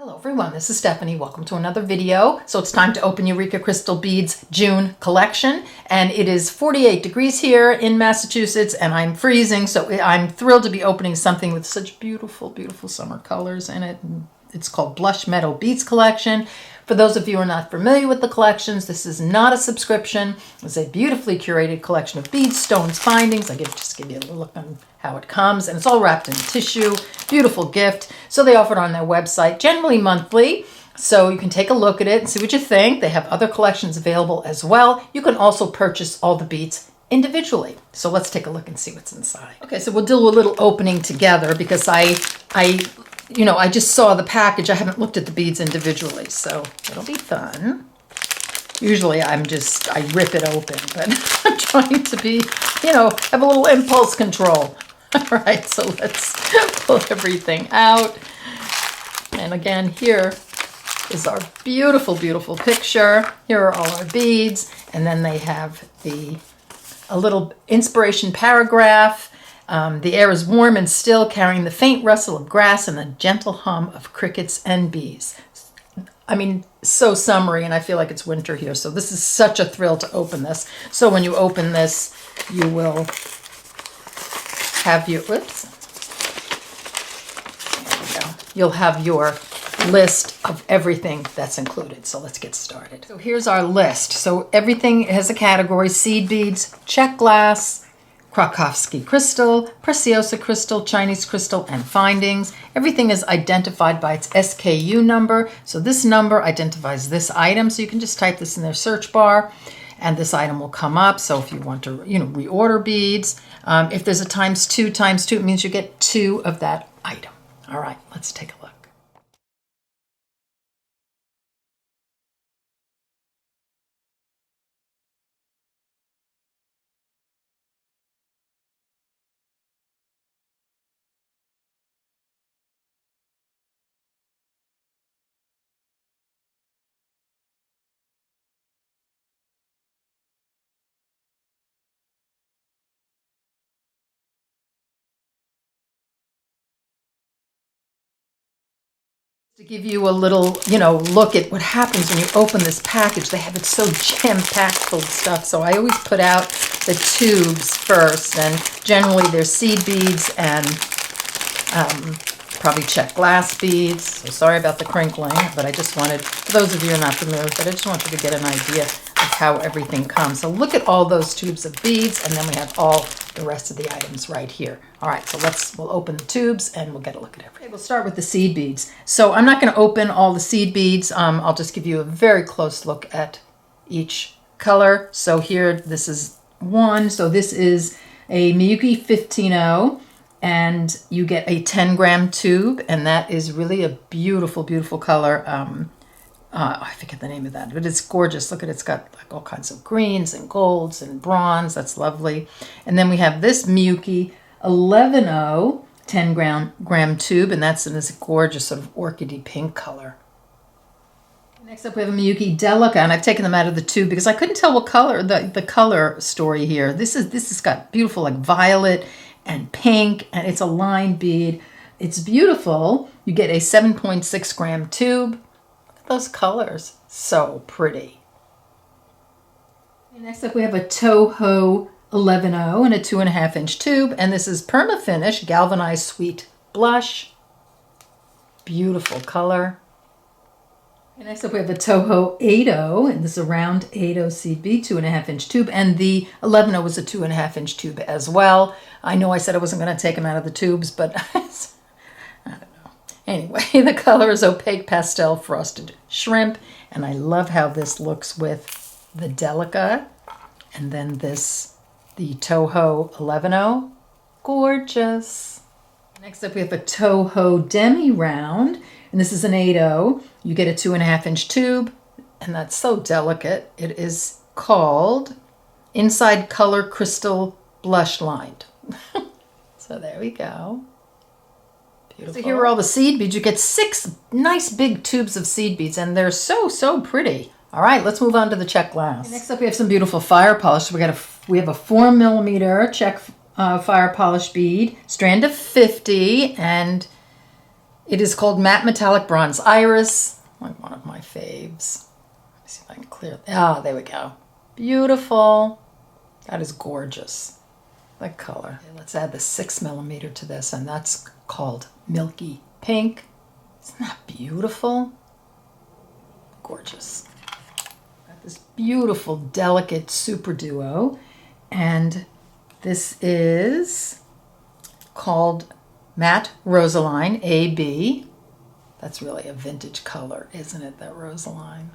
Hello everyone, this is Stephanie. Welcome to another video. So it's time to open Eureka Crystal Beads June collection, and it is 48 degrees here in Massachusetts and I'm freezing, so I'm thrilled to be opening something with such beautiful, beautiful summer colors in it. It's called Blush Meadow Beads Collection. For those of you who are not familiar with the collections, this is not a subscription. It's a beautifully curated collection of beads, stones, findings. Just give you a little look on how it comes, and it's all wrapped in tissue. Beautiful gift. So they offer it on their website, generally monthly. So you can take a look at it and see what you think. They have other collections available as well. You can also purchase all the beads individually. So let's take a look and see what's inside. Okay, so we'll do a little opening together because I just saw the package. I haven't looked at the beads individually, so it'll be fun. Usually I rip it open, but I'm trying to be, have a little impulse control. All right, so let's pull everything out. And again, here is our beautiful, beautiful picture. Here are all our beads. And then they have a little inspiration paragraph. The air is warm and still, carrying the faint rustle of grass and the gentle hum of crickets and bees. I mean, so summery, and I feel like it's winter here. So this is such a thrill to open this. So when you open this, you will have your, there we go. You'll have your list of everything that's included. So let's get started. So here's our list. So everything has a category: seed beads, Czech glass, Krakowski crystal, Preciosa crystal, Chinese crystal, and findings. Everything is identified by its SKU number. So this number identifies this item. So you can just type this in their search bar and this item will come up. So if you want to, reorder beads, if there's a times two, it means you get 2 of that item. All right, let's take a look. To give you a little, look at what happens when you open this package. They have it so jam-packed full of stuff. So I always put out the tubes first, and generally they're seed beads and probably Czech glass beads. So sorry about the crinkling, but I just wanted, for those of you who are not familiar with it, I just wanted to get an idea of how everything comes. So look at all those tubes of beads, and then we have all the rest of the items right here. All right, so we'll open the tubes and we'll get a look at everything. Okay, we'll start with the seed beads. So I'm not going to open all the seed beads. I'll just give you a very close look at each color. So here, this is one. So this is a Miyuki 15-0, and you get a 10-gram tube, and that is really a beautiful, beautiful color. I forget the name of that, but it's gorgeous. Look at it, it's got like all kinds of greens and golds and bronze. That's lovely. And then we have this Miyuki 11-0 10-gram tube, and that's in this gorgeous sort of orchidy pink color. Next up we have a Miyuki Delica, and I've taken them out of the tube because I couldn't tell what color, the color story here. This has got beautiful like violet and pink, and it's a lined bead. It's beautiful. You get a 7.6 gram tube. Those colors, so pretty. Next up we have a Toho 11-0 and a 2.5-inch tube, and this is Perma Finish Galvanized Sweet Blush. Beautiful color. And next up we have a Toho 8-0, and this is a round 8-0 seed bead, 2.5-inch tube, and the 11-0 was a 2.5-inch tube as well. I know I said I wasn't going to take them out of the tubes, but anyway, the color is opaque pastel frosted shrimp, and I love how this looks with the Delica, and then the Toho 11-0. Gorgeous. Next up we have a Toho Demi Round, and this is an 8-0. You get a 2.5-inch tube, and that's so delicate. It is called Inside Color Crystal Blush Lined. So there we go. Beautiful. So here are all the seed beads. You get 6 nice big tubes of seed beads, and they're so, so pretty. All right, let's move on to the Czech glass. Okay, next up we have some beautiful fire polish. We have a 4mm Czech fire polish bead, strand of 50, and It is called Matte Metallic Bronze Iris, like one of my faves. Let me see if I can clear it. Ah, there we go. Beautiful. That is gorgeous. That color. Okay, let's add the 6mm to this, and that's called Milky Pink. Isn't that beautiful? Gorgeous. Got this beautiful, delicate super duo, and this is called Matte Rosaline AB. That's really a vintage color, isn't it, that Rosaline?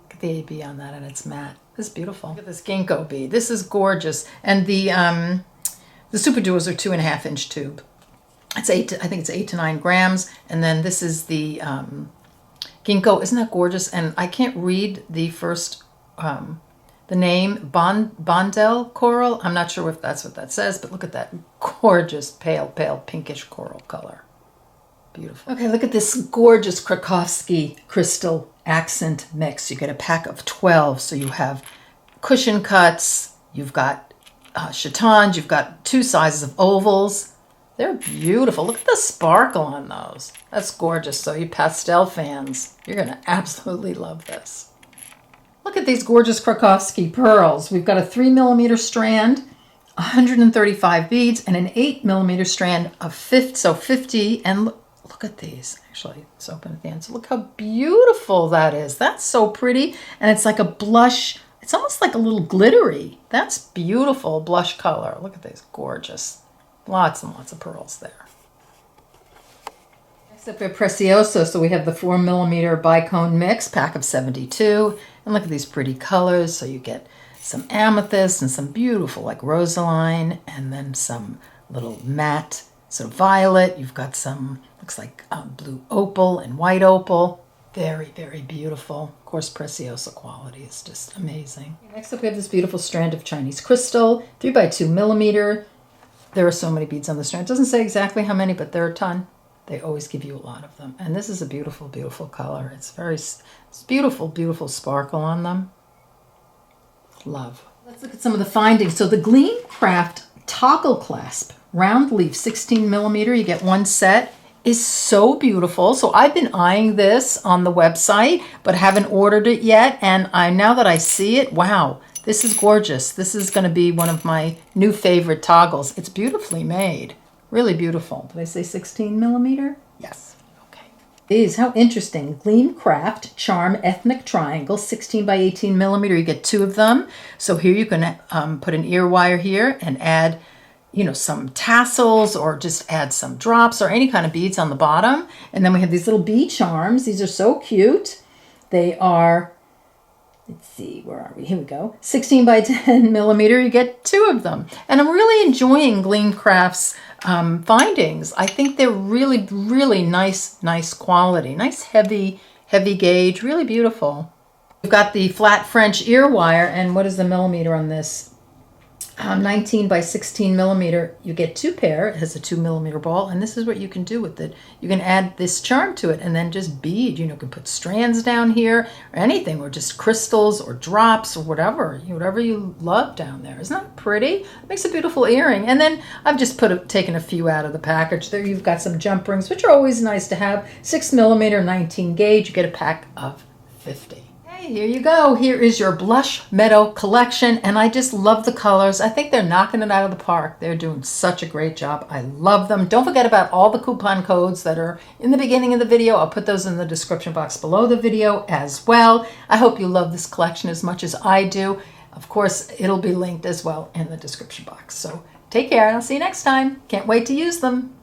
Look at the AB on that, and it's matte. This is beautiful. Look at this ginkgo bead. This is gorgeous. And the super duos are 2.5-inch tube. It's I think it's 8 to 9 grams. And then this is the ginkgo. Isn't that gorgeous? And I can't read the first the name, Bondel coral. I'm not sure if that's what that says, but look at that gorgeous pale pinkish coral color. Beautiful. Okay, look at this gorgeous Krakowski crystal accent mix. You get a pack of 12, so you have cushion cuts, you've got chatons, you've got 2 sizes of ovals. They're beautiful. Look at the sparkle on those. That's gorgeous. So you pastel fans, you're going to absolutely love this. Look at these gorgeous Krakowski pearls. We've got a 3mm strand, 135 beads, and an 8mm strand of 50. And look at these. Actually, it's open at the end. So look how beautiful that is. That's so pretty. And it's like a blush. It's almost like a little glittery. That's beautiful blush color. Look at these. Gorgeous. Lots and lots of pearls there. Next up we have Precioso. So we have the 4mm bicone mix, pack of 72. And look at these pretty colors. So you get some amethyst and some beautiful like rosaline, and then some little matte, sort of violet. You've got some, looks like blue opal and white opal. Very, very beautiful. Of course, Preciosa quality is just amazing. Next up we have this beautiful strand of Chinese crystal, 3x2mm. There are so many beads on the strand. It doesn't say exactly how many, but there are a ton. They always give you a lot of them. And this is a beautiful, beautiful color. It's beautiful sparkle on them. Love. Let's look at some of the findings. So the Gleamcraft toggle clasp, round leaf, 16mm. You get 1 set. Is so beautiful. So I've been eyeing this on the website, but haven't ordered it yet. And now that I see it, wow, this is gorgeous. This is going to be one of my new favorite toggles. It's beautifully made. Really beautiful. Did I say 16mm? Yes. Okay. These, how interesting. Gleamcraft Charm Ethnic Triangle, 16x18mm. You get 2 of them. So here you can put an ear wire here and add, you know, some tassels, or just add some drops or any kind of beads on the bottom. And then we have these little bee charms. These are so cute. They are, let's see, where are we? Here we go. 16x10mm. You get 2 of them. And I'm really enjoying Gleamcraft's findings. I think they're really, really nice quality. Nice heavy gauge. Really beautiful. We've got the flat French ear wire. And what is the millimeter on this? 19x16mm. You get 2 pair. It has a 2mm ball, and this is what you can do with it. You can add this charm to it and then just bead. You know, you can put strands down here or anything, or just crystals or drops or whatever you love down there. Isn't that pretty? It makes a beautiful earring. And then I've just taken a few out of the package. There you've got some jump rings, which are always nice to have. 6mm, 19 gauge. You get a pack of 50. Here you go. Here is your Blush Meadow collection, and I just love the colors. I think they're knocking it out of the park. They're doing such a great job. I love them. Don't forget about all the coupon codes that are in the beginning of the video. I'll put those in the description box below the video as well. I hope you love this collection as much as I do. Of course, it'll be linked as well in the description box. So take care, and I'll see you next time. Can't wait to use them.